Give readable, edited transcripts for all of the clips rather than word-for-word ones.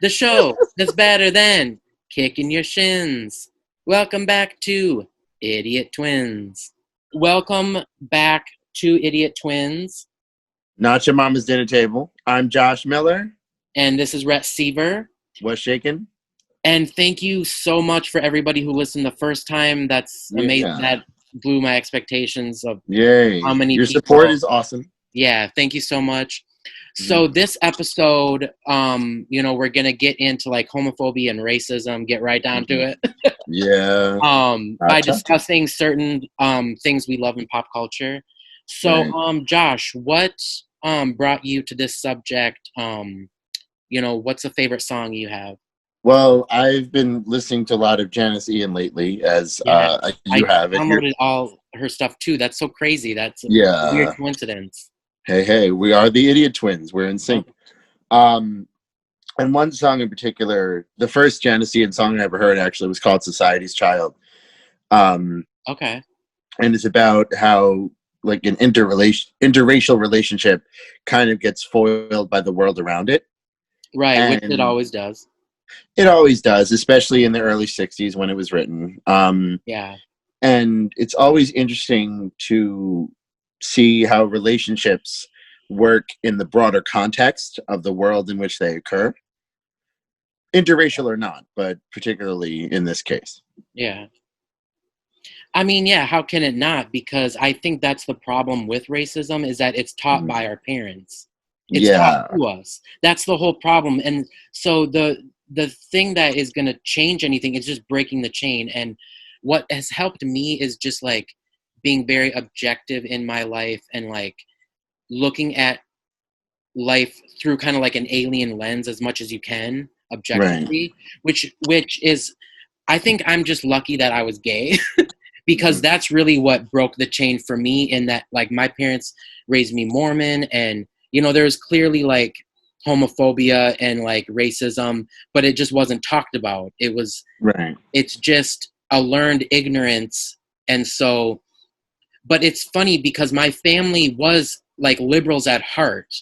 The show that's better than kicking your shins. Welcome back to Idiot Twins. Welcome back to Idiot Twins. Not your mama's dinner table. I'm Josh Miller. And this is Rhett, Sever. What's shaking? And thank you so much for everybody who listened the first time. That's amazing. Yeah. That blew my expectations of Yay. how many Your people. support is awesome. Yeah, thank you so much. So this episode, we're going to get into like homophobia and racism, get right down to it. Yeah. By discussing certain things we love in pop culture. So, Right. Josh, what brought you to this subject? What's a favorite song you have? Well, I've been listening to a lot of Janis lately, as you have. I downloaded all her stuff too. That's so crazy. That's a weird coincidence. Hey, we are the Idiot Twins. We're in sync. And one song in particular, the first Janisian song I ever heard actually was called Society's Child. Okay. And it's about how like an interracial relationship kind of gets foiled by the world around it. Right, and which it always does. It always does, especially in the early 60s when it was written. Yeah. And it's always interesting to see how relationships work in the broader context of the world in which they occur, interracial or not, but particularly in this case. Yeah. I mean, yeah, how can it not? Because I think that's the problem with racism is that it's taught by our parents. It's taught to us. That's the whole problem. And so the thing that is going to change anything is just breaking the chain. And what has helped me is just like being very objective in my life and like looking at life through kind of like an alien lens as much as you can objectively, which is, I think I'm just lucky that I was gay because that's really what broke the chain for me in that like my parents raised me Mormon and, there's clearly like homophobia and like racism, but it just wasn't talked about. It was, it's just a learned ignorance. And so, but it's funny because my family was like liberals at heart.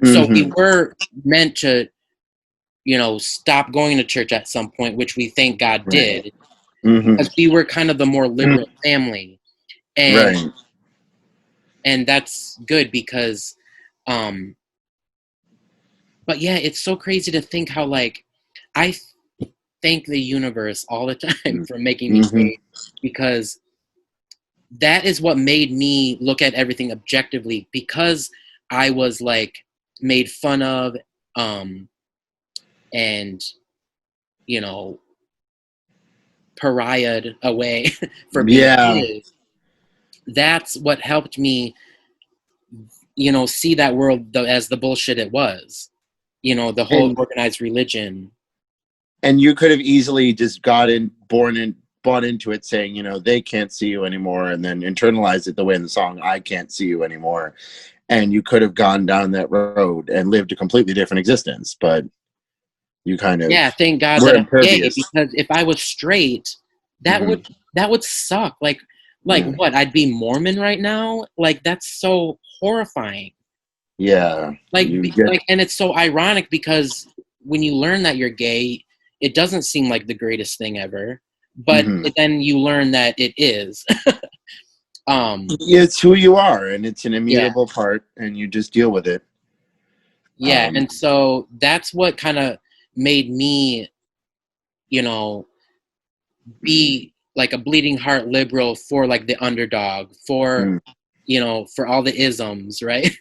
So we were meant to, stop going to church at some point, which we thank God did, because we were kind of the more liberal family. And and that's good because, but yeah, it's so crazy to think how like, I thank the universe all the time for making me gay because that is what made me look at everything objectively because I was like made fun of and pariahed away for being gay. That's what helped me see that world as the bullshit it was, the whole organized religion. And you could have easily just bought into it saying, they can't see you anymore, and then internalized it the way in the song, I can't see you anymore. And you could have gone down that road and lived a completely different existence, but you kind of thank God that I'm gay, because if I was straight, that would suck. Like what? I'd be Mormon right now? Like that's so horrifying. Yeah. And it's so ironic because when you learn that you're gay, it doesn't seem like the greatest thing ever, but then you learn that it is. It's who you are, and it's an immutable part, and you just deal with it. Yeah, and so that's what kind of made me, be like a bleeding heart liberal for like the underdog, for for all the isms, right?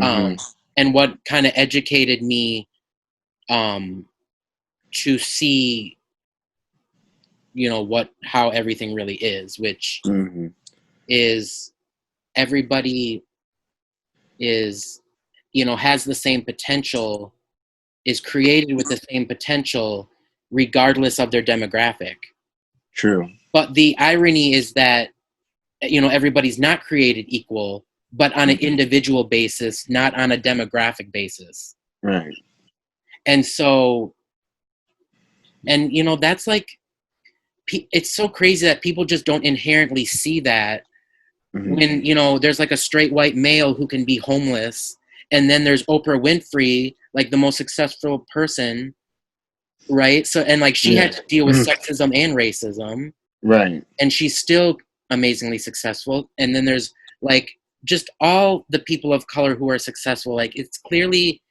And what kind of educated me to see how everything really is, which is everybody is has the same potential, is created with the same potential regardless of their demographic. True. But the irony is that everybody's not created equal, but on an individual basis, not on a demographic basis. Right. And so, and that's like, it's so crazy that people just don't inherently see that when there's like a straight white male who can be homeless, and then there's Oprah Winfrey, like the most successful person, right? So, and like she had to deal with sexism and racism, right? And she's still amazingly successful. And then there's like just all the people of color who are successful. Like it's clearly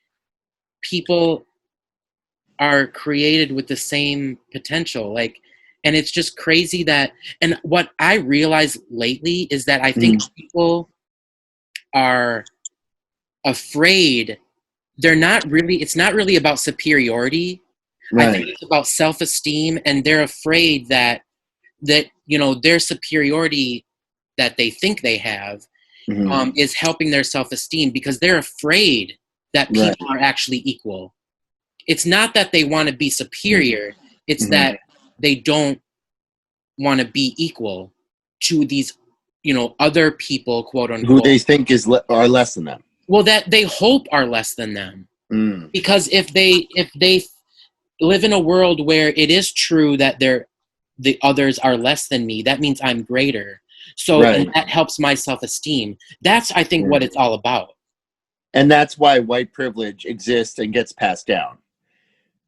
people are created with the same potential. Like, and it's just crazy that, and what I realized lately is that I think people are afraid. It's not really about superiority. Right. I think it's about self-esteem, and they're afraid that their superiority that they think they have is helping their self-esteem, because they're afraid that people are actually equal. It's not that they want to be superior. It's that they don't want to be equal to these, other people, quote unquote, who they think are less than them. Well, that they hope are less than them. Because if they live in a world where it is true that the others are less than me, that means I'm greater. So and that helps my self-esteem. That's, I think, what it's all about. And that's why white privilege exists and gets passed down.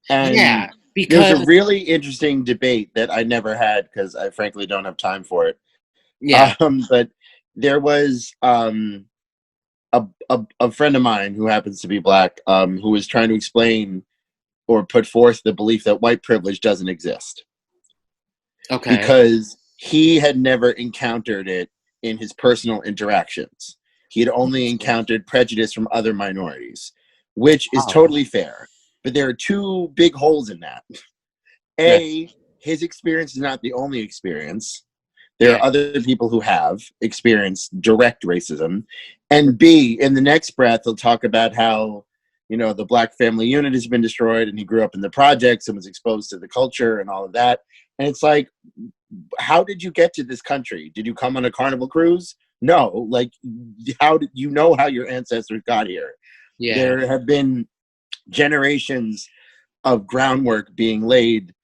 And because there's a really interesting debate that I never had because I frankly don't have time for it. But there was a friend of mine who happens to be black, who was trying to explain or put forth the belief that white privilege doesn't exist. Okay. Because he had never encountered it in his personal interactions. He had only encountered prejudice from other minorities, which is totally fair. But there are two big holes in that. A, his experience is not the only experience. There are other people who have experienced direct racism. And B, in the next breath, he'll talk about how, the black family unit has been destroyed and he grew up in the projects and was exposed to the culture and all of that. And it's like, how did you get to this country? Did you come on a Carnival cruise? No. Like, how did you know how your ancestors got here? There have been generations of groundwork being laid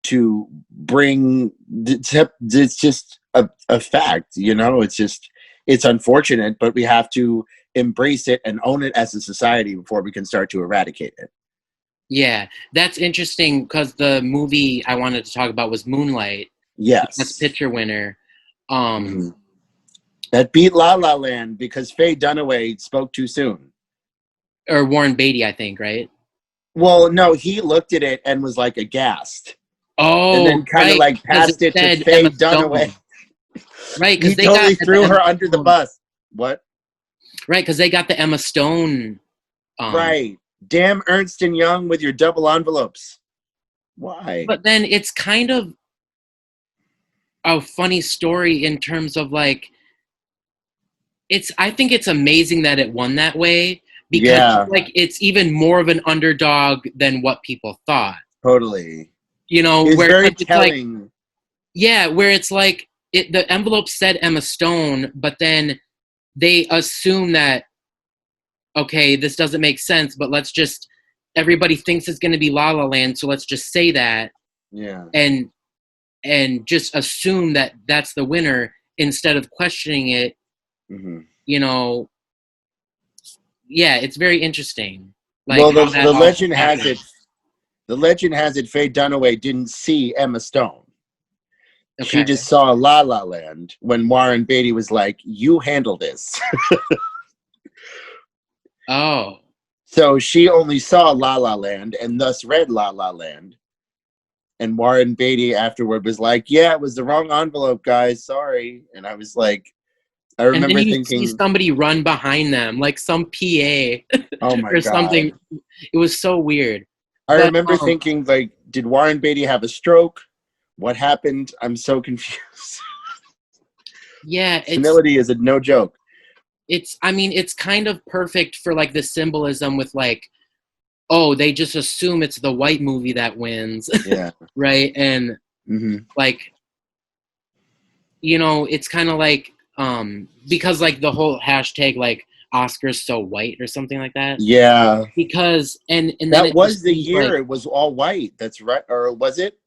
to bring. It's just a fact, it's unfortunate, but we have to embrace it and own it as a society before we can start to eradicate it. Yeah, that's interesting because the movie I wanted to talk about was Moonlight. Yes. Best Picture winner. That beat La La Land because Faye Dunaway spoke too soon. Or Warren Beatty, I think, right? Well, no, he looked at it and was like aghast. Oh, and then kind of like passed it to Faye Dunaway. Right, because he totally threw her under the bus. What? Right, because they got the Emma Stone. Right. Damn Ernst & Young with your double envelopes. Why? But then it's kind of a funny story in terms of like, I think it's amazing that it won that way because like it's even more of an underdog than what people thought. Totally. It's where very telling. Like, where it's like the envelope said Emma Stone, but then they assume that, okay, this doesn't make sense, but everybody thinks it's going to be La La Land, so let's just say that. Yeah. And just assume that that's the winner instead of questioning it. It's very interesting. Like, well, the legend has it. The legend has it Faye Dunaway didn't see Emma Stone. Okay. She just saw La La Land when Warren Beatty was like, "You handle this." Oh. So she only saw La La Land and thus read La La Land. And Warren Beatty afterward was like, "Yeah, it was the wrong envelope, guys. Sorry." And I was like, I remember thinking, see somebody run behind them, like some PA oh my or something. It was so weird. I remember thinking, like, did Warren Beatty have a stroke? What happened? I'm so confused. Yeah. Senility is no joke. It's kind of perfect for like the symbolism with like, oh, they just assume it's the white movie that wins. Yeah. Right. And like, it's kind of like, because like the whole hashtag, like Oscars so white or something like that. Yeah. Because, and that was the year like, it was all white. That's right. Or was it?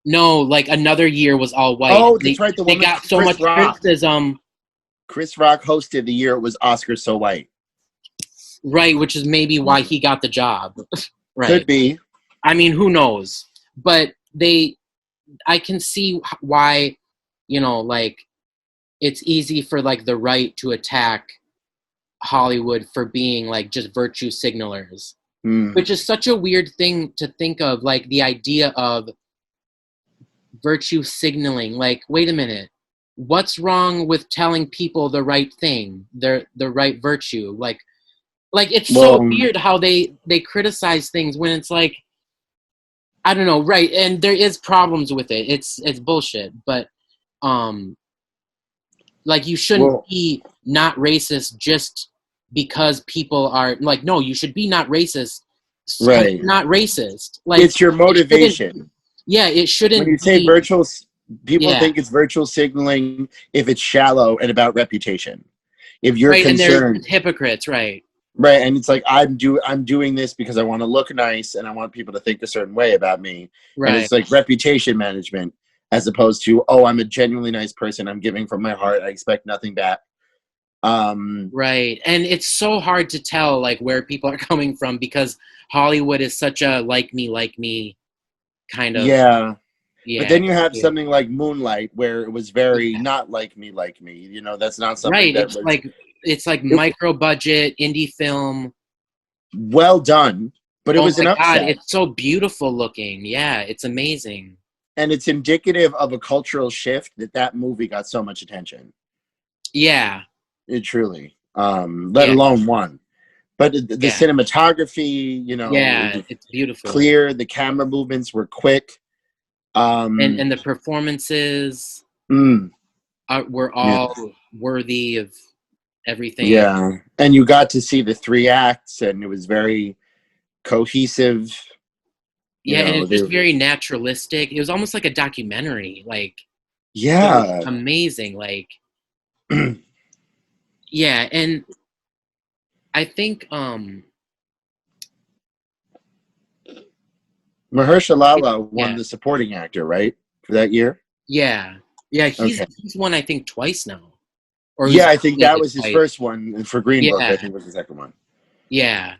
No, like another year was all white. Oh, that's right. They got so much criticism. Chris Rock hosted the year it was Oscars so white. Right, which is maybe why he got the job. Right. Could be. I mean, who knows? But I can see why, like, it's easy for, like, the right to attack Hollywood for being, like, just virtue signalers, which is such a weird thing to think of, like, the idea of virtue signaling. Like, wait a minute, what's wrong with telling people the right thing, the right virtue? Like it's so weird how they criticize things when it's like, I don't know, right? And there is problems with it. It's bullshit, but like, you shouldn't be not racist just because people are like, no, you should be not racist. Right. Not racist. Like, it's your motivation. It shouldn't. When you say virtual, people think it's virtual signaling if it's shallow and about reputation. If you're concerned, and they're hypocrites, right? Right, and it's like, I'm doing this because I want to look nice and I want people to think a certain way about me. Right. And it's like reputation management, as opposed to, oh, I'm a genuinely nice person, I'm giving from my heart, I expect nothing back. Right, and it's so hard to tell, like, where people are coming from, because Hollywood is such a like me kind of. Yeah. But then you have something like Moonlight, where it was very not like me. That's not something right. That it's like micro budget indie film. Well done, but it was an upset. God, it's so beautiful looking. Yeah, it's amazing. And it's indicative of a cultural shift that movie got so much attention. Yeah. It truly. Let alone one. But the cinematography, it's beautiful. Clear, the camera movements were quick. And the performances were all worthy of everything. Yeah, and you got to see the 3 acts, and it was very cohesive. And it was very naturalistic. It was almost like a documentary. Like, amazing. Like, yeah, and I think Mahershala won the supporting actor, right, for that year? Yeah, he's won, I think, twice now. I think that was his first one, and for Green Book, I think was the second one. Yeah.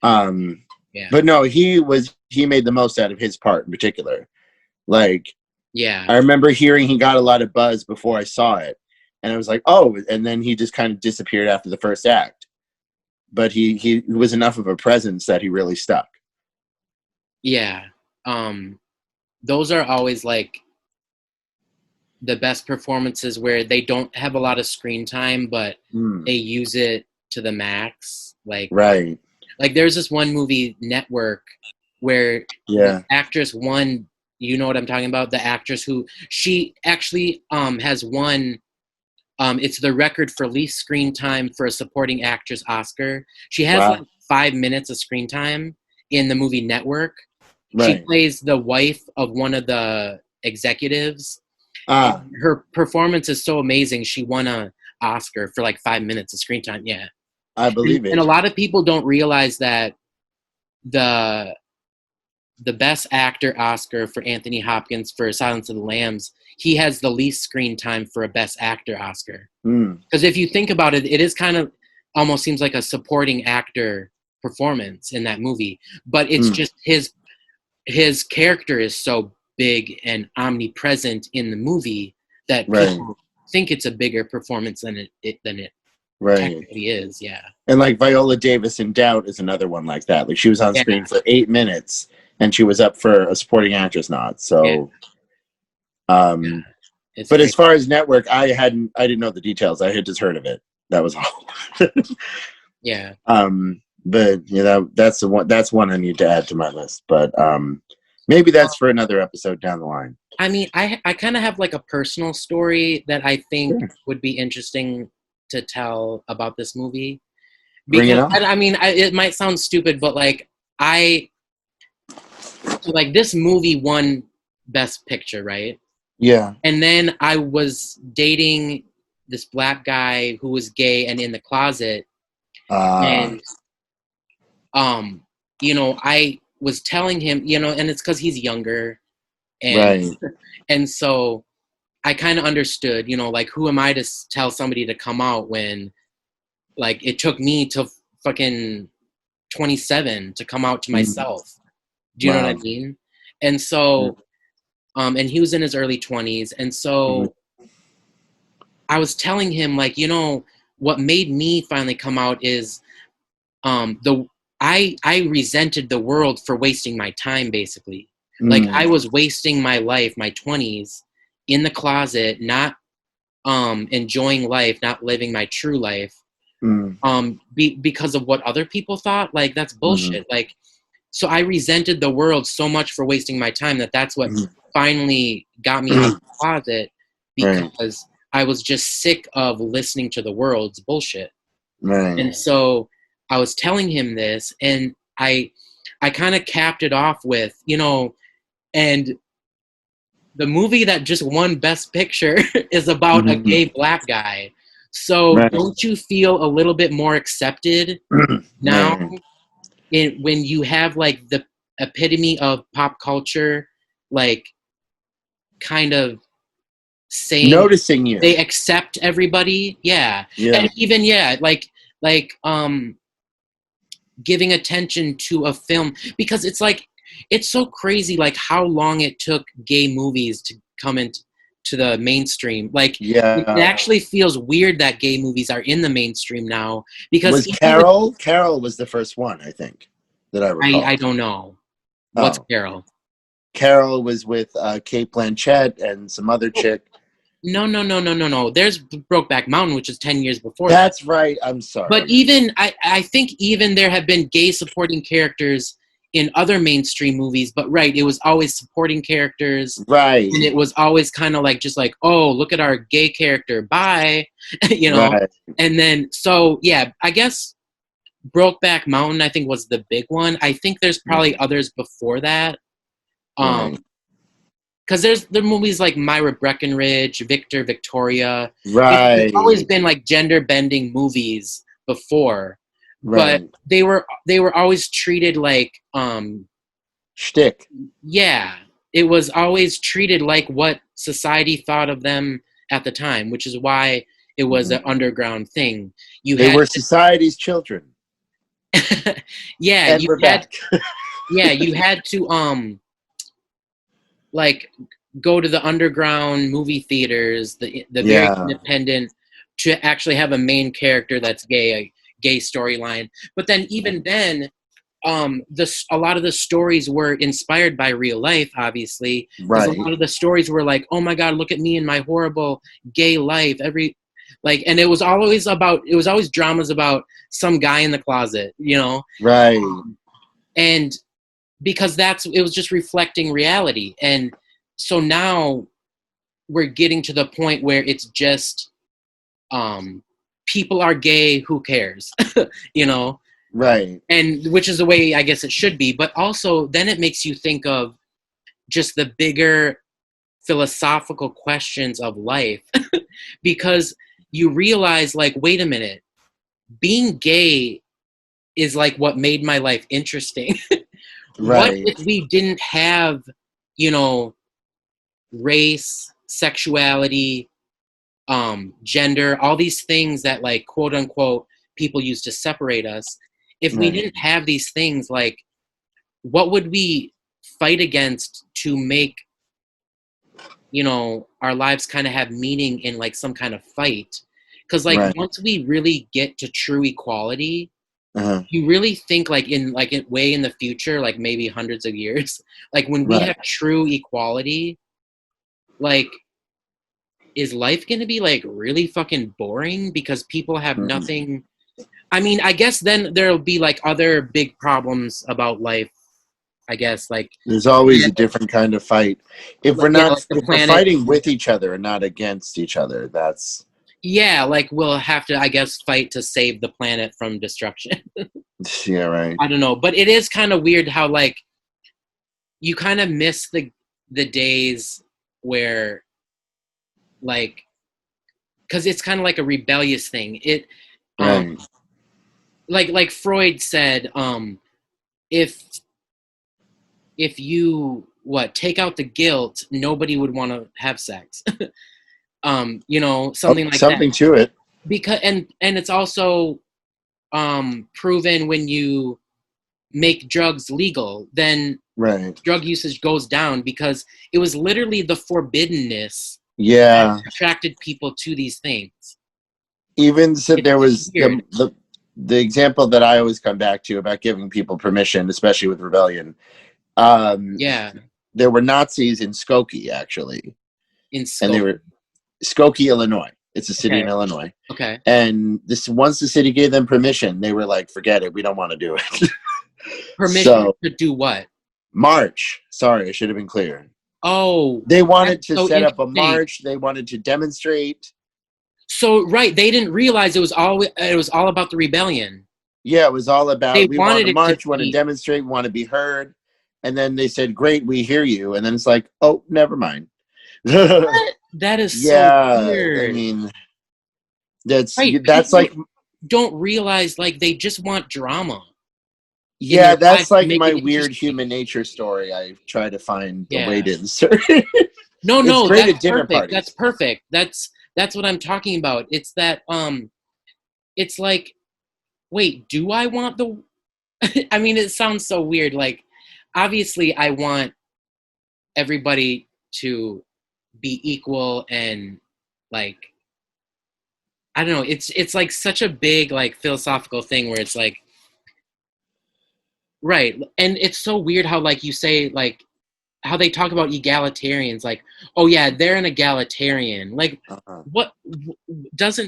But no, he made the most out of his part in particular. Like, I remember hearing he got a lot of buzz before I saw it, and I was like, oh, and then he just kind of disappeared after the first act. But he was enough of a presence that he really stuck. Yeah. Those are always, like, the best performances, where they don't have a lot of screen time, but they use it to the max. Like, right. Like, there's this one movie, Network, where the actress won. You know what I'm talking about? The actress who she actually has won. It's the record for least screen time for a supporting actress Oscar. She has like 5 minutes of screen time in the movie Network. Right. She plays the wife of one of the executives. Her performance is so amazing. She won an Oscar for like 5 minutes of screen time. Yeah, I believe it. And a lot of people don't realize that the Best Actor Oscar for Anthony Hopkins for Silence of the Lambs, he has the least screen time for a Best Actor Oscar. Because if you think about it, it is kind of almost seems like a supporting actor performance in that movie. But it's just his character is so big and omnipresent in the movie that people think it's a bigger performance than it technically is. Yeah. And like Viola Davis in Doubt is another one like that. Like, she was on screen for 8 minutes and she was up for a supporting actress nod. So but great. As far as Network, I didn't know the details. I had just heard of it. That was all. Yeah. But that's one I need to add to my list. But maybe that's for another episode down the line. I mean, I kind of have like a personal story that I think would be interesting to tell about this movie. Bring it on. It might sound stupid, but like this movie won Best Picture, right? Yeah. And then I was dating this black guy who was gay and in the closet. And I was telling him, and it's because he's younger, and and so I kind of understood, like, who am I to tell somebody to come out when, like, it took me to fucking 27 to come out to myself, Do you know what I mean? And so, and he was in his early 20s. And so I was telling him, like, you know, what made me finally come out is I resented the world for wasting my time, basically. Like, I was wasting my life, my 20s, in the closet, not enjoying life, not living my true life, because of what other people thought. Like, that's bullshit. Like, so I resented the world so much for wasting my time that's what finally got me out of the closet, because I was just sick of listening to the world's bullshit. And so I was telling him this, and I kind of capped it off with, you know, and the movie that just won Best Picture is about a gay black guy. So don't you feel a little bit more accepted now when you have like the epitome of pop culture, like kind of saying, noticing you, they accept everybody? And even giving attention to a film, because it's like, it's so crazy, like how long it took gay movies to come into the mainstream. Like, it actually feels weird that gay movies are in the mainstream now, because Carol was the first one, I think, that I recall. I don't know. What's Carol? Carol was with Kate Blanchett and some other chick. No. There's Brokeback Mountain, which is 10 years before that. That's right. I'm sorry. But even, I think even there have been gay supporting characters in other mainstream movies, but it was always supporting characters. Right. And it was always kind of like, just like, oh, look at our gay character. Bye. You know? Right. And then, so, yeah, I guess Brokeback Mountain, I think, was the big one. I think there's probably others before that. Because there are movies like Myra Breckenridge, Victor, Victoria. Right. There's always been like gender bending movies before, but they were always treated like shtick. Yeah, it was always treated like what society thought of them at the time, which is why it was an underground thing. They were society's children. Yeah, you had to like go to the underground movie theaters, the very independent, to actually have a main character that's gay, a gay storyline. But then even then, a lot of the stories were inspired by real life, obviously. Right. A lot of the stories were like, oh my God, look at me and my horrible gay life. And it was always dramas about some guy in the closet, you know? Right. And because it was just reflecting reality. And so now we're getting to the point where it's just, people are gay, who cares? You know? Right. And which is the way I guess it should be. But also then it makes you think of just the bigger philosophical questions of life, because you realize, like, wait a minute, being gay is like what made my life interesting. Right. What if we didn't have, you know, race, sexuality, gender, all these things that, like, quote unquote, people use to separate us? If we didn't have these things, like, what would we fight against to make, you know, our lives kind of have meaning in, like, some kind of fight? Because, like, once we really get to true equality, you really think, like, way in the future, like maybe hundreds of years, like, when we have true equality, like, is life going to be, like, really fucking boring because people have nothing? I mean, I guess then there'll be, like, other big problems about life, I guess, like, there's always a different kind of fight. If we're not if we're fighting with each other and not against each other, that's... Yeah, like, we'll have to, I guess, fight to save the planet from destruction. Yeah, right. I don't know, but it is kind of weird how, like, you kind of miss the days where, like, because it's kind of like a rebellious thing. It, like Freud said, if you take out the guilt, nobody would want to have sex. You know, something like something that. to it. Because and it's also proven when you make drugs legal, then drug usage goes down, because it was literally the forbiddenness that attracted people to these things. Even so, there was the example that I always come back to about giving people permission, especially with rebellion. There were Nazis in Skokie, actually. And they were Skokie, Illinois. It's a city in Illinois. Okay. And once the city gave them permission, they were like, forget it. We don't want to do it. Permission to do what? March. Sorry, I should have been clear. Oh. They wanted to set up a march. They wanted to demonstrate. So, right. They didn't realize it was all about the rebellion. Yeah, it was all about, we want to march, want to demonstrate, want to be heard. And then they said, great, we hear you. And then it's like, oh, never mind. That is so weird. I mean, that's like, don't realize, like, they just want drama. Yeah, that's like my weird human nature story. I try to find the way to insert. No, that's perfect. That's perfect. That's what I'm talking about. It's that it's like, wait, do I want the I mean, it sounds so weird. Like, obviously I want everybody to be equal, and like, I don't know, it's like such a big, like, philosophical thing where it's like, right. And it's so weird how, like, you say, like, how they talk about egalitarians, like, oh yeah, they're an egalitarian. Like, what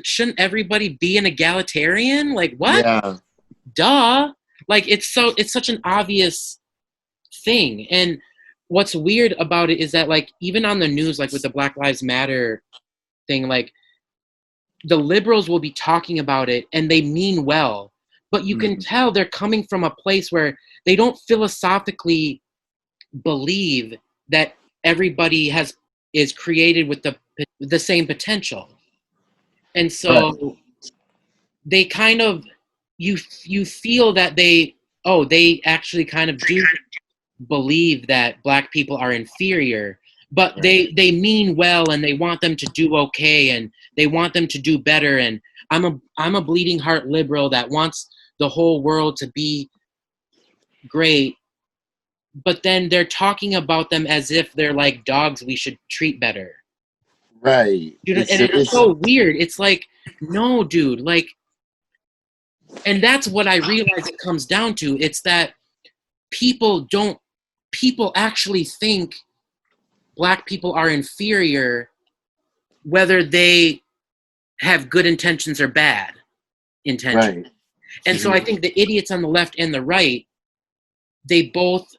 shouldn't everybody be an egalitarian? Like, what? Yeah. Duh. Like, it's such an obvious thing. And what's weird about it is that, like, even on the news, like with the Black Lives Matter thing, like, the liberals will be talking about it and they mean well, but you can tell they're coming from a place where they don't philosophically believe that everybody is created with the same potential. And so they kind of, you feel that they actually kind of do believe that Black people are inferior, but they mean well, and they want them to do okay, and they want them to do better. And I'm a bleeding heart liberal that wants the whole world to be great, but then they're talking about them as if they're like dogs we should treat better. Right. You know, it's so weird. It's like, no, dude, like, and that's what I realize it comes down to. It's that people actually think Black people are inferior, whether they have good intentions or bad intentions. Right. And so I think the idiots on the left and the right, they both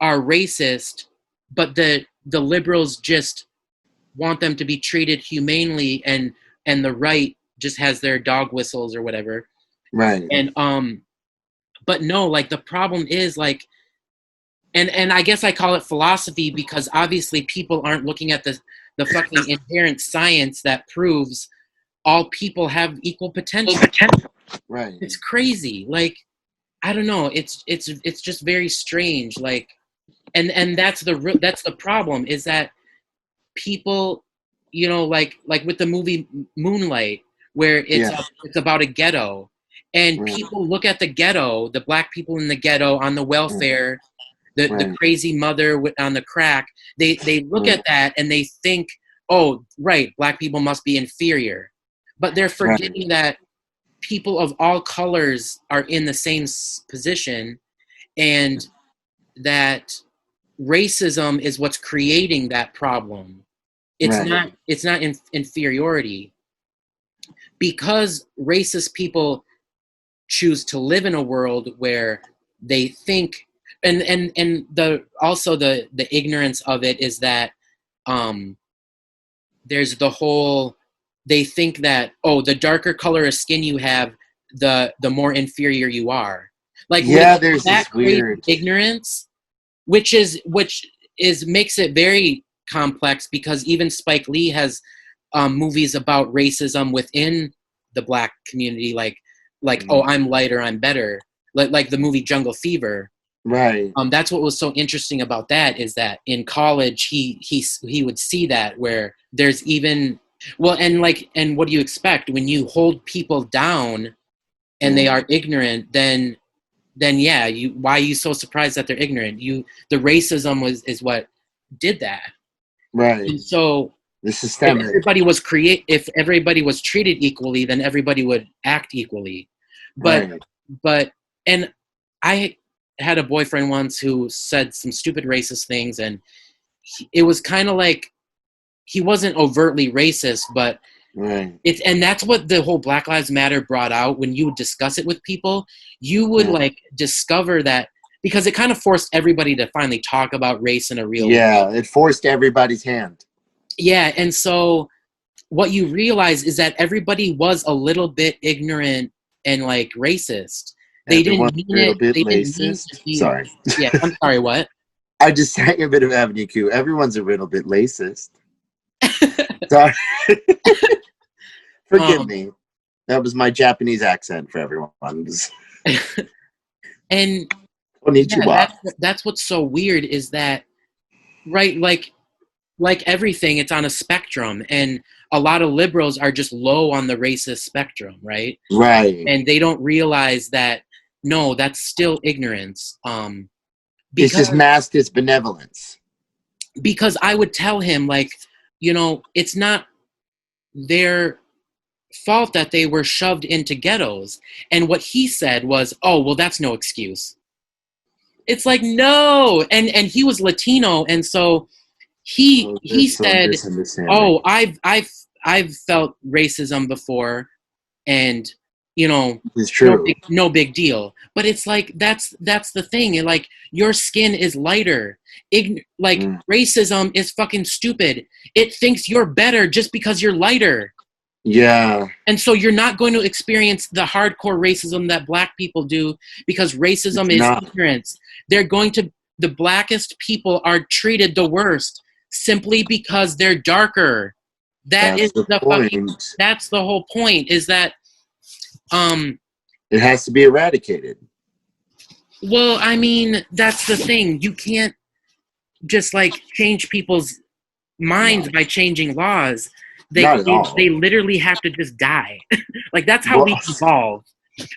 are racist, but the liberals just want them to be treated humanely, and the right just has their dog whistles or whatever. Right. And but no, like, the problem is, like, and I guess I call it philosophy because obviously people aren't looking at the fucking inherent science that proves all people have equal potential. Right. It's crazy. Like, I don't know. It's just very strange. Like, and that's the problem, is that people, you know, like with the movie Moonlight, where it's about a ghetto, and people look at the ghetto, the Black people in the ghetto on the welfare, the crazy mother on the crack. They look at that and they think, oh, right, Black people must be inferior, but they're forgetting that people of all colors are in the same position, and that racism is what's creating that problem. It's not inferiority, because racist people choose to live in a world where they think, and the ignorance of it is that there's the whole, they think that, oh, the darker color of skin you have, the more inferior you are. Like, there's that weird ignorance, which makes it very complex, because even Spike Lee has movies about racism within the Black community, like oh, I'm lighter, I'm better, like the movie Jungle Fever. Right. That's what was so interesting about that, is that in college he would see that, where there's even, well, and what do you expect when you hold people down and they are ignorant? Then then yeah, why are you so surprised that they're ignorant? The racism is what did that. Right. And so the systemic. if everybody was treated equally, then everybody would act equally. But and I had a boyfriend once who said some stupid racist things, and it was kind of like he wasn't overtly racist, but and that's what the whole Black Lives Matter brought out. When you would discuss it with people, you would like discover that, because it kind of forced everybody to finally talk about race in a real way. It forced everybody's hand. Yeah, and so what you realize is that everybody was a little bit ignorant and like racist. They didn't mean it. They didn't mean to be. Sorry. Yeah, I'm sorry. What? I just sang a bit of Avenue Q. Everyone's a little bit racist. Sorry. Forgive me. That was my Japanese accent for everyone. And that's what's so weird is that, right? Like everything, it's on a spectrum, and a lot of liberals are just low on the racist spectrum, right? Right. And they don't realize that, no, that's still ignorance. It's just masked as benevolence. Because I would tell him, like, it's not their fault that they were shoved into ghettos. And what he said was, oh, well, that's no excuse. It's like, no. And he was Latino, and so he said, oh, I've felt racism before, and it's true. No big deal. But it's like that's the thing. Like, your skin is lighter. Racism is fucking stupid. It thinks you're better just because you're lighter. Yeah. And so you're not going to experience the hardcore racism that black people do, because racism is ignorance. The blackest people are treated the worst simply because they're darker. That's the whole point, is that it has to be eradicated. Well, I mean, that's the thing. You can't just like change people's minds by changing laws. They literally have to just die. Like, that's how we evolve.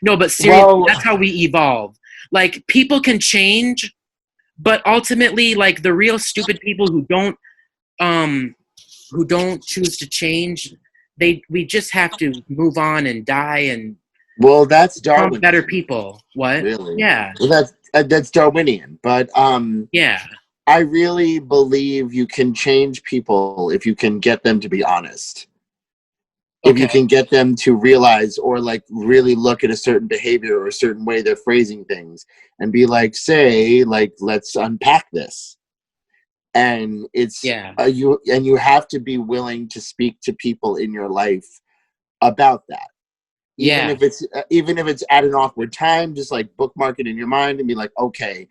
No, but seriously, that's how we evolve. Like, people can change, but ultimately, like, the real stupid people who don't choose to change, we just have to move on and die and that's Darwin. Better people. What? Really? Yeah. Well, that's Darwinian, but yeah. I really believe you can change people if you can get them to be honest. If you can get them to realize, or like really look at a certain behavior or a certain way they're phrasing things and be like, let's unpack this. And it's you have to be willing to speak to people in your life about that. Even if it's at an awkward time, just like bookmark it in your mind and be like, okay,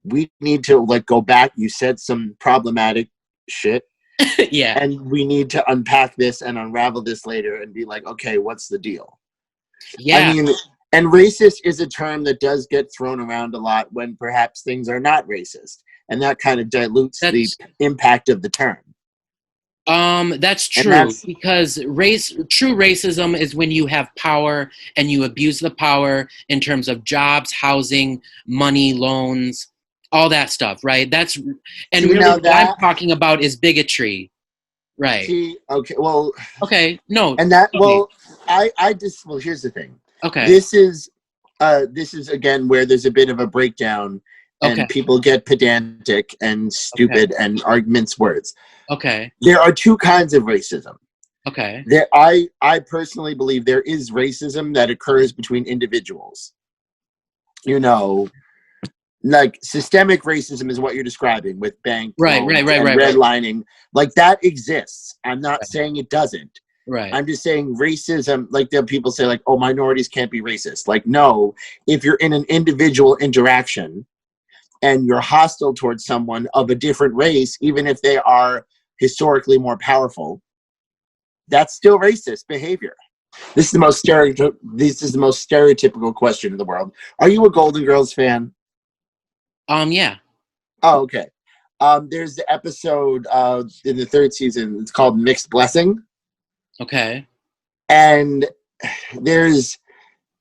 we need to like go back. You said some problematic shit. Yeah. And we need to unpack this and unravel this later and be like, okay, what's the deal? Yeah. I mean, and racist is a term that does get thrown around a lot when perhaps things are not racist. And that kind of dilutes the impact of the term. That's true, because true racism is when you have power and you abuse the power in terms of jobs, housing, money, loans, all that stuff, right? What I'm talking about is bigotry, right? No, and that here's the thing. Okay, this is again where there's a bit of a breakdown. And people get pedantic and stupid and arguments words. Okay. There are two kinds of racism. Okay. I personally believe there is racism that occurs between individuals. Like systemic racism is what you're describing with bank redlining. Like, that exists. I'm not saying it doesn't. Right. I'm just saying racism, like the people say, like, oh, minorities can't be racist. Like, no, if you're in an individual interaction and you're hostile towards someone of a different race, even if they are historically more powerful, that's still racist behavior. This is the most stereotypical question in the world. Are you a Golden Girls fan? Yeah. Oh, okay. There's the episode in the third season. It's called Mixed Blessing. Okay. And there's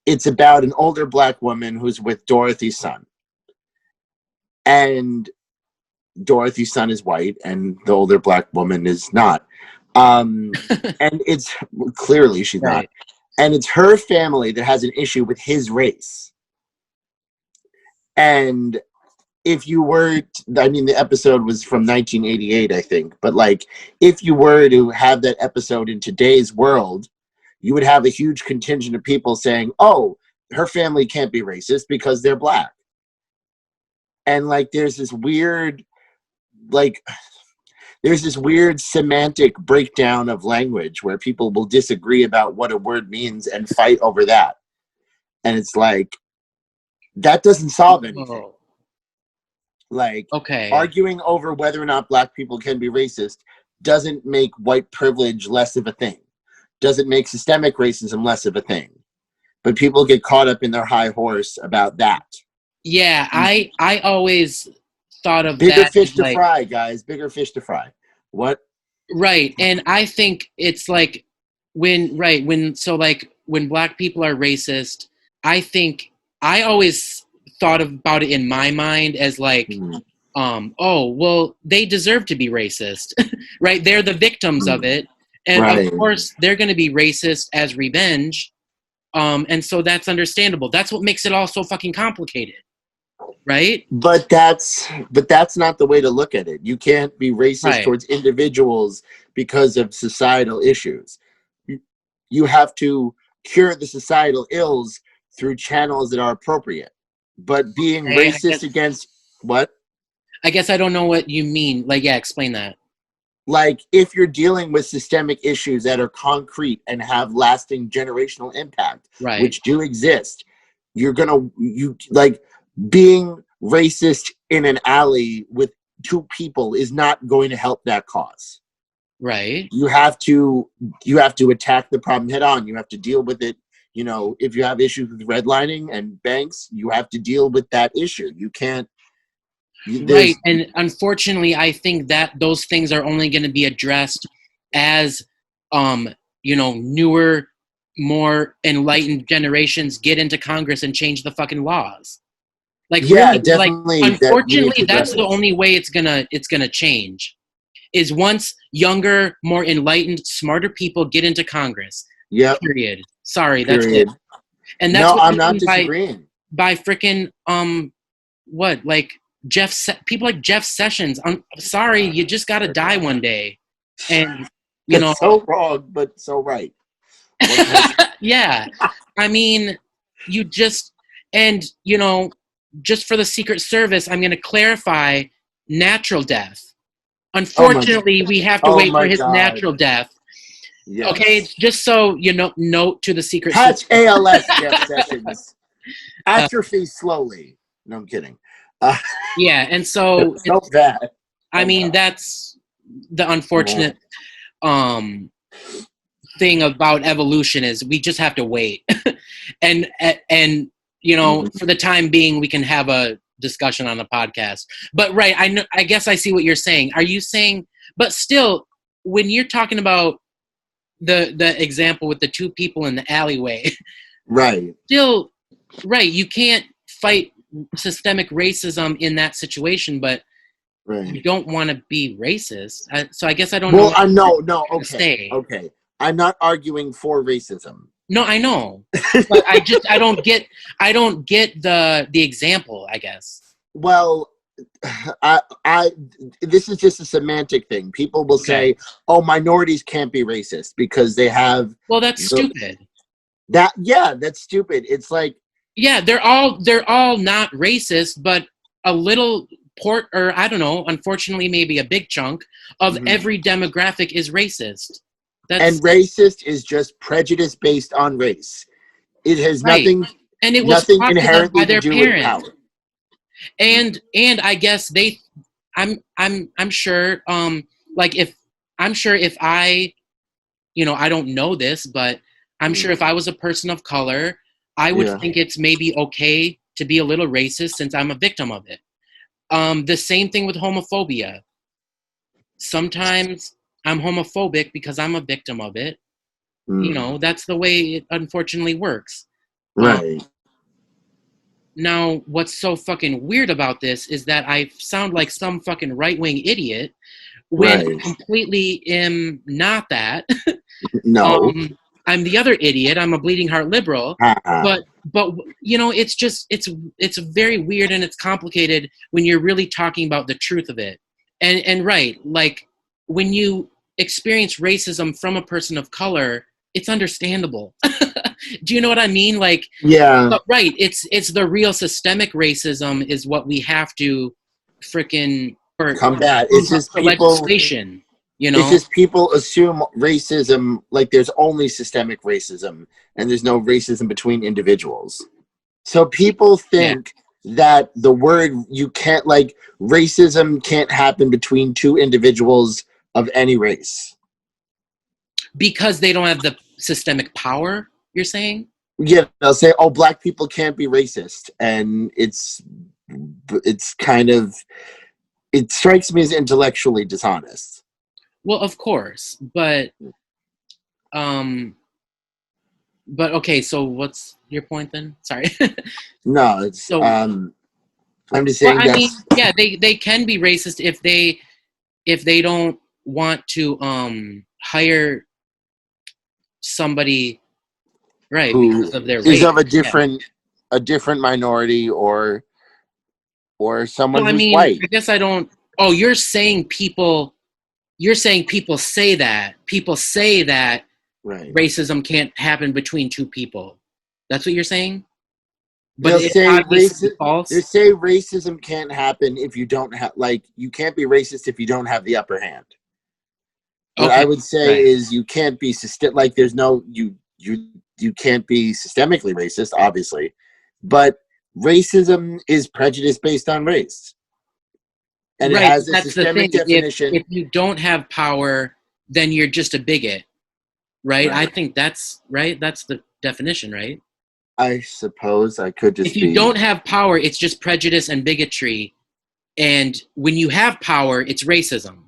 it's about an older black woman who's with Dorothy's son. And Dorothy's son is white and the older black woman is not. And it's clearly she's not. And it's her family that has an issue with his race. And if you were, the episode was from 1988, I think. But like, if you were to have that episode in today's world, you would have a huge contingent of people saying, oh, her family can't be racist because they're black. And like, there's this weird semantic breakdown of language where people will disagree about what a word means and fight over that. And it's like, that doesn't solve anything. Like, arguing over whether or not black people can be racist doesn't make white privilege less of a thing. Doesn't make systemic racism less of a thing. But people get caught up in their high horse about that. Yeah, I always thought of bigger that fish to fry, guys. Bigger fish to fry. What? Right, and I think it's like when black people are racist, I think I always thought about it in my mind as like, oh, well, they deserve to be racist, right? They're the victims of it, and of course they're going to be racist as revenge, and so that's understandable. That's what makes it all so fucking complicated. Right? But that's not the way to look at it. You can't be racist towards individuals because of societal issues. You have to cure the societal ills through channels that are appropriate. But being racist against what? I guess I don't know what you mean. Like, yeah, explain that. Like, if you're dealing with systemic issues that are concrete and have lasting generational impact, which do exist, being racist in an alley with two people is not going to help that cause. Right. You have to attack the problem head on. You have to deal with it. You know, if you have issues with redlining and banks, you have to deal with that issue. You can't. Right. And unfortunately, I think that those things are only going to be addressed as, newer, more enlightened generations get into Congress and change the fucking laws. Like, yeah, really, definitely. like, unfortunately, that's the only way it's gonna change. Is once younger, more enlightened, smarter people get into Congress. Yeah. Period. Sorry, that's it. And that's no, I'm not disagreeing. By freaking people like Jeff Sessions. I'm sorry, you just gotta die one day, and That's so wrong, but so right. Yeah, I mean, just for the Secret Service, I'm going to clarify natural death. Unfortunately, we have to wait for his natural death. Yes. Okay, just so you know, note to the Secret Service. Catch ALS, Jeff Sessions. Atrophy slowly. No, I'm kidding. Yeah, and so so bad. I mean, that's the unfortunate thing about evolution is we just have to wait, and for the time being, we can have a discussion on the podcast. But I guess I see what you're saying. Are you saying, but still, when you're talking about the example with the two people in the alleyway, still, you can't fight systemic racism in that situation, but you don't want to be racist. So I guess I don't know. Well, no, okay. I'm not arguing for racism. No, I know, but I don't get the example, I guess. Well, this is just a semantic thing. People will say, "Oh, minorities can't be racist because they have." Well, that's stupid. That's stupid. It's like, yeah, they're all not racist, but a little unfortunately, maybe a big chunk of every demographic is racist. And racist is just prejudice based on race. It has nothing, and it was nothing inherently by their to do parents. With power. And I guess I'm sure if I, I don't know this, but I'm sure if I was a person of color, I would think it's maybe okay to be a little racist since I'm a victim of it. The same thing with homophobia. Sometimes I'm homophobic because I'm a victim of it. That's the way it unfortunately works. Right. Now, what's so fucking weird about this is that I sound like some fucking right-wing idiot when I completely am not that. No. I'm the other idiot. I'm a bleeding heart liberal. But you know, it's just it's very weird and it's complicated when you're really talking about the truth of it. And right, like when you experience racism from a person of color, it's understandable. Do you know what I mean? Like, yeah, but right, it's the real systemic racism is what we have to frickin' combat. It's just people, legislation. You know, it's just people assume racism, like there's only systemic racism and there's no racism between individuals. So people think that the word, you can't, like, racism can't happen between two individuals of any race. Because they don't have the systemic power, you're saying? Yeah, they'll say, oh, black people can't be racist. And it's kind of, it strikes me as intellectually dishonest. Well, of course, but okay, so what's your point then? Sorry. No, it's so, I'm just saying well, I mean, yeah, they can be racist if they don't want to hire somebody, right, who because of their is race. of a different minority or someone Well, I who's mean, white. I guess I don't. Oh, you're saying people say that Right. racism can't happen between two people. That's what you're saying? But They'll it's say obviously false. They say racism can't happen if you don't have, like, you can't be racist if you don't have the upper hand. What I would say is you can't be like, there's no, you can't be systemically racist, obviously, but racism is prejudice based on race. And it has a systemic definition. If you don't have power, then you're just a bigot, right? I think that's right. That's the definition, right? I suppose I could just if you don't have power, it's just prejudice and bigotry. And when you have power, it's racism.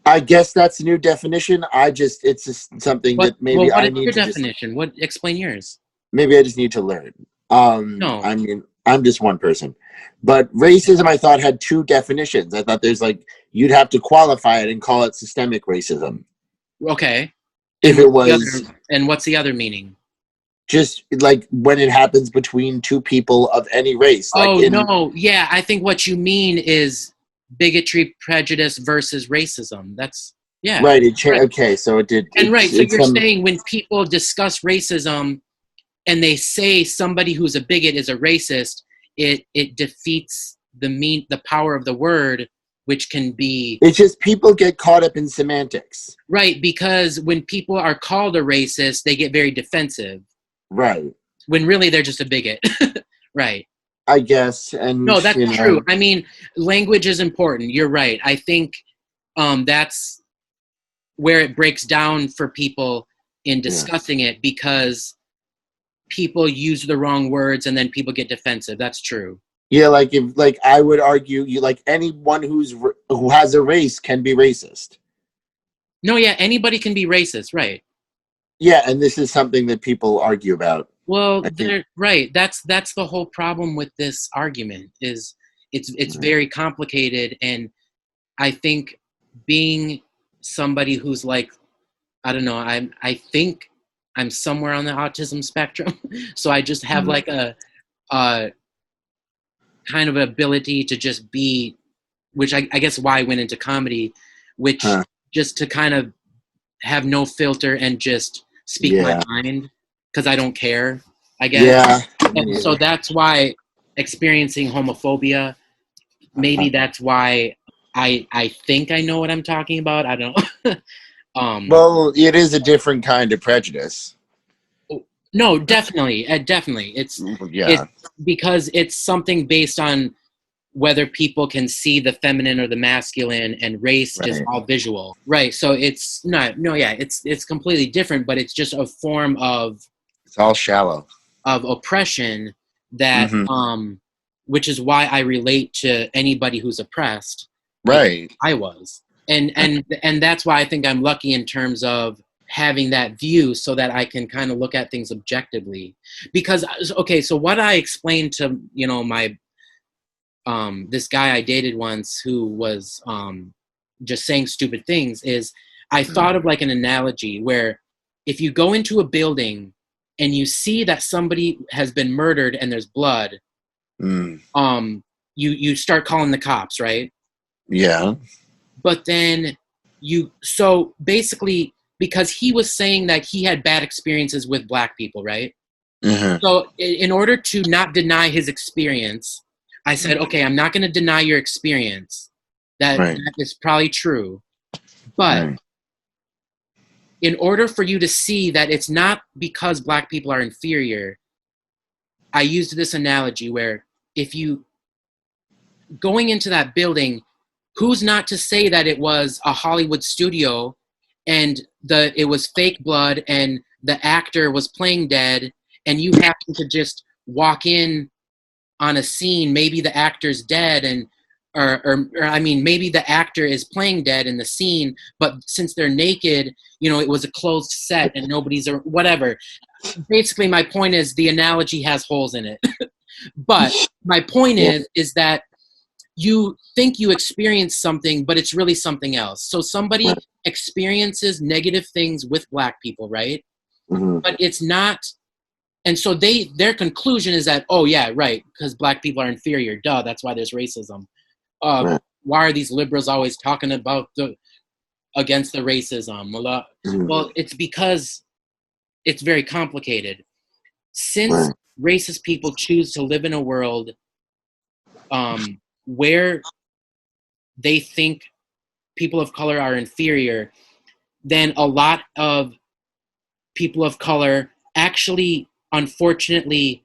I guess that's a new definition. It's just something that maybe I need to definition? Explain yours. Maybe I just need to learn. No. I mean, I'm just one person. But racism, I thought, had two definitions. I thought there's, like, you'd have to qualify it and call it systemic racism. Okay. If it was... And what's the other meaning? Just, like, when it happens between two people of any race. Like, no. Yeah, I think what you mean is bigotry, prejudice versus racism. That's... Yeah. Right. Okay, so it did... And right, so you're saying when people discuss racism and they say somebody who's a bigot is a racist, it defeats the power of the word, which can be... It's just people get caught up in semantics. Right, because when people are called a racist, they get very defensive. Right. When really they're just a bigot. Right. I guess. And no, that's true. I mean, language is important. You're right. I think that's where it breaks down for people in discussing it, because people use the wrong words and then people get defensive. That's true. Yeah, like, if, like, I would argue, like, anyone who has a race can be racist. No, yeah, anybody can be racist, right? Yeah, and this is something that people argue about. Well, right. That's the whole problem with this argument. Is it's very complicated, and I think being somebody who's, like, I don't know, I think I'm somewhere on the autism spectrum, so I just have like a kind of ability to just be, which I guess why I went into comedy, which just to kind of have no filter and just speak my mind, because I don't care, I guess. Yeah. And so that's why experiencing homophobia, maybe that's why I think I know what I'm talking about. I don't know. Well, it is a different kind of prejudice. No, definitely. It's because it's something based on whether people can see the feminine or the masculine, and race just all visual. Right. So it's it's completely different, but it's just a form of... It's all shallow. Of oppression that, which is why I relate to anybody who's oppressed. Right. I was. And that's why I think I'm lucky in terms of having that view so that I can kind of look at things objectively. Because, okay, so what I explained to, you know, my, this guy I dated once who was just saying stupid things is I thought of like an analogy where if you go into a building and you see that somebody has been murdered and there's blood, you start calling the cops, right? Yeah. But then so basically, because he was saying that he had bad experiences with black people, right? So in order to not deny his experience, I said, okay, I'm not going to deny your experience. That is probably true. But in order for you to see that it's not because black people are inferior, I used this analogy where if you going into that building, who's not to say that it was a Hollywood studio and it was fake blood and the actor was playing dead and you happen to just walk in on a scene, maybe the actor's dead and or I mean, maybe the actor is playing dead in the scene, but since they're naked, you know, it was a closed set and nobody's or whatever. Basically, my point is the analogy has holes in it. But my point is that you think you experience something, but it's really something else. So somebody experiences negative things with black people, right? But it's not. And so their conclusion is that, oh yeah, right, because black people are inferior. Duh, that's why there's racism. Why are these liberals always talking about against the racism? Well, it's because it's very complicated. Since racist people choose to live in a world where they think people of color are inferior, then a lot of people of color actually, unfortunately,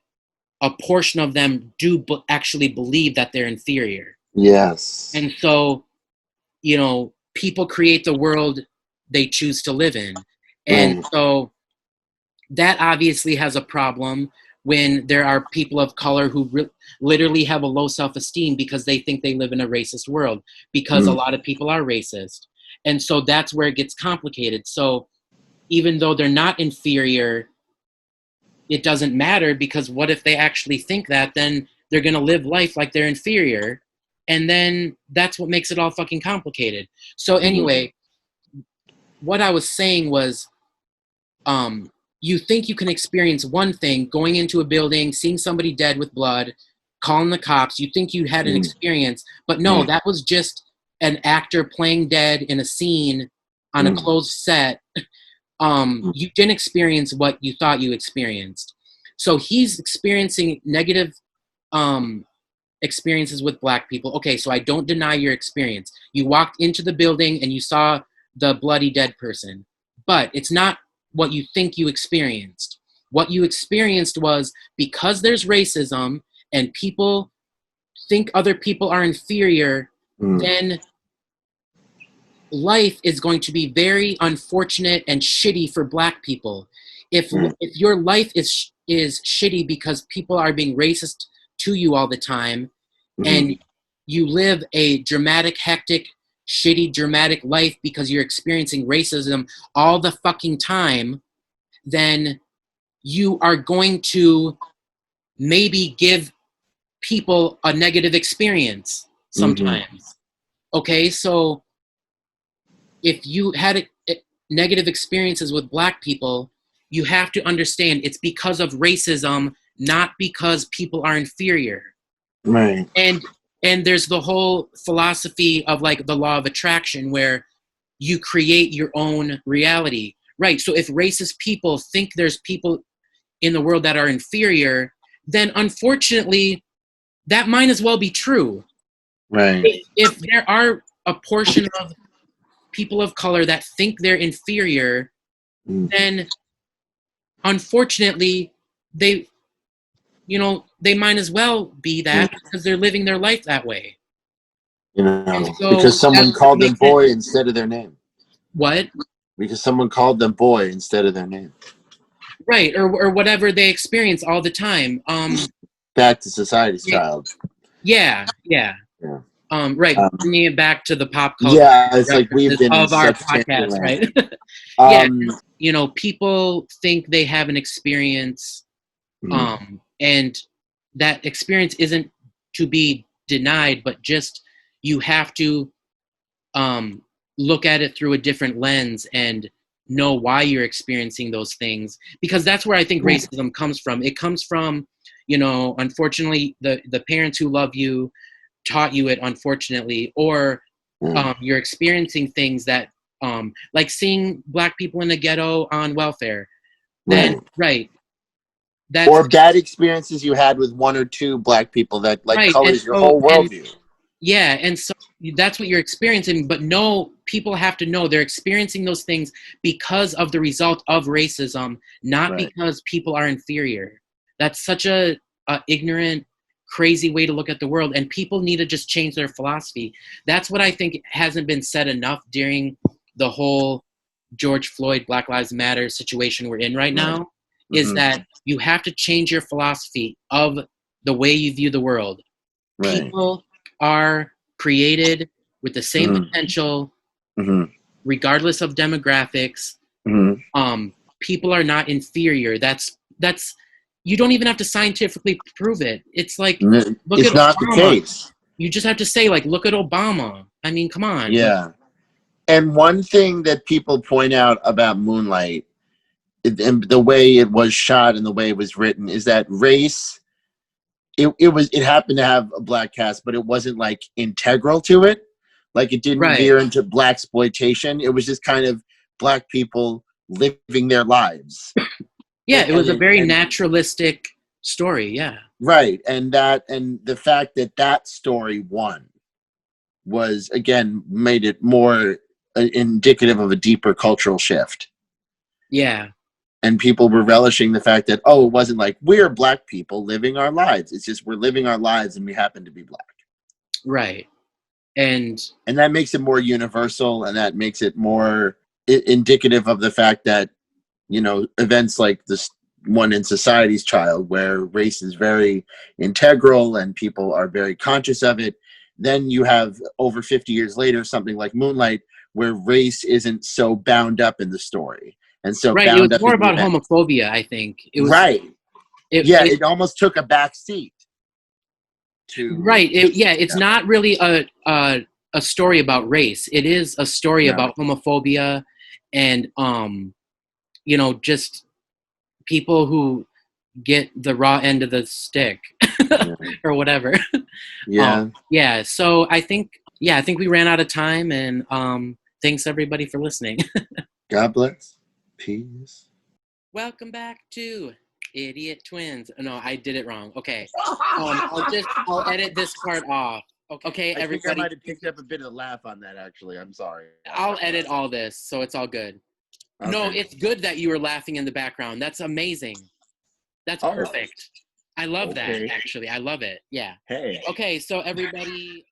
a portion of them do actually believe that they're inferior. Yes. And so, you know, people create the world they choose to live in. And so that obviously has a problem when there are people of color who literally have a low self-esteem because they think they live in a racist world, because a lot of people are racist. And so that's where it gets complicated. So even though they're not inferior, it doesn't matter, because what if they actually think that? Then they're going to live life like they're inferior. And then that's what makes it all fucking complicated. So anyway, what I was saying was, you think you can experience one thing, going into a building, seeing somebody dead with blood, calling the cops. You think you had an experience, but no, that was just an actor playing dead in a scene on a closed set. You didn't experience what you thought you experienced. So he's experiencing negative experiences with black people. Okay, so I don't deny your experience. You walked into the building and you saw the bloody dead person, but it's not what you think you experienced. What you experienced was, because there's racism and people think other people are inferior, then life is going to be very unfortunate and shitty for black people. If your life is shitty because people are being racist to you all the time, and you live a dramatic, hectic, shitty, dramatic life because you're experiencing racism all the fucking time, then you are going to maybe give people a negative experience sometimes. Okay, so if you had negative experiences with black people, you have to understand it's because of racism, not because people are inferior. Right. And there's the whole philosophy of like the law of attraction, where you create your own reality. Right. So if racist people think there's people in the world that are inferior, then unfortunately that might as well be true. Right. If there are a portion of people of color that think they're inferior, then unfortunately they might as well be that, because they're living their life that way. You know, so because someone called them boy instead of their name. What? Because someone called them boy instead of their name. Right, or whatever they experience all the time. Back to society's child. Yeah. Right, bringing it back to the pop culture. Yeah, it's like we've been of our podcast, right? people think they have an experience, and that experience isn't to be denied, but just you have to look at it through a different lens and know why you're experiencing those things, because that's where I think racism comes from. It comes from, unfortunately, the parents who love you taught you it, unfortunately, or you're experiencing things that like seeing Black people in the ghetto on welfare, then that's, or bad experiences you had with one or two Black people that colors your whole worldview. And so that's what you're experiencing, but no, people have to know they're experiencing those things because of the result of racism, not because people are inferior. That's such a ignorant, crazy way to look at the world, and people need to just change their philosophy. That's what I think hasn't been said enough during the whole George Floyd, Black Lives Matter situation we're in right now, is that you have to change your philosophy of the way you view the world. People are created with the same potential, regardless of demographics. People are not inferior. That's you don't even have to scientifically prove it. It's like, look it's at not Obama. The case. You just have to say, like, look at Obama. I mean, come on. Yeah. And one thing that people point out about Moonlight, and the way it was shot and the way it was written, is that race, it happened to have a Black cast, but it wasn't like integral to it. Like, it didn't veer into Black exploitation. It was just kind of Black people living their lives. It was a very naturalistic story. Right. And the fact that story won was, again, made it more indicative of a deeper cultural shift. And people were relishing the fact that, it wasn't like we're Black people living our lives. It's just we're living our lives and we happen to be Black. Right. And that makes it more universal, and that makes it more indicative of the fact that, events like this one in Society's Child, where race is very integral and people are very conscious of it. Then you have, over 50 years later, something like Moonlight, where race isn't so bound up in the story. And so it was more about homophobia, I think. It was it almost took a back seat to it's not really a story about race. It is a story about homophobia and just people who get the raw end of the stick or whatever. So I think we ran out of time, and thanks everybody for listening. God bless. Peace. Welcome back to Idiot Twins. No, I did it wrong. Okay. I'll edit this part off. Okay, everybody. I think I might have picked up a bit of a laugh on that, actually. I'm sorry. I'll edit all this, so it's all good. Okay. No, it's good that you were laughing in the background. That's amazing. That's perfect. I love that, actually. I love it. Yeah. Hey. Okay, so everybody...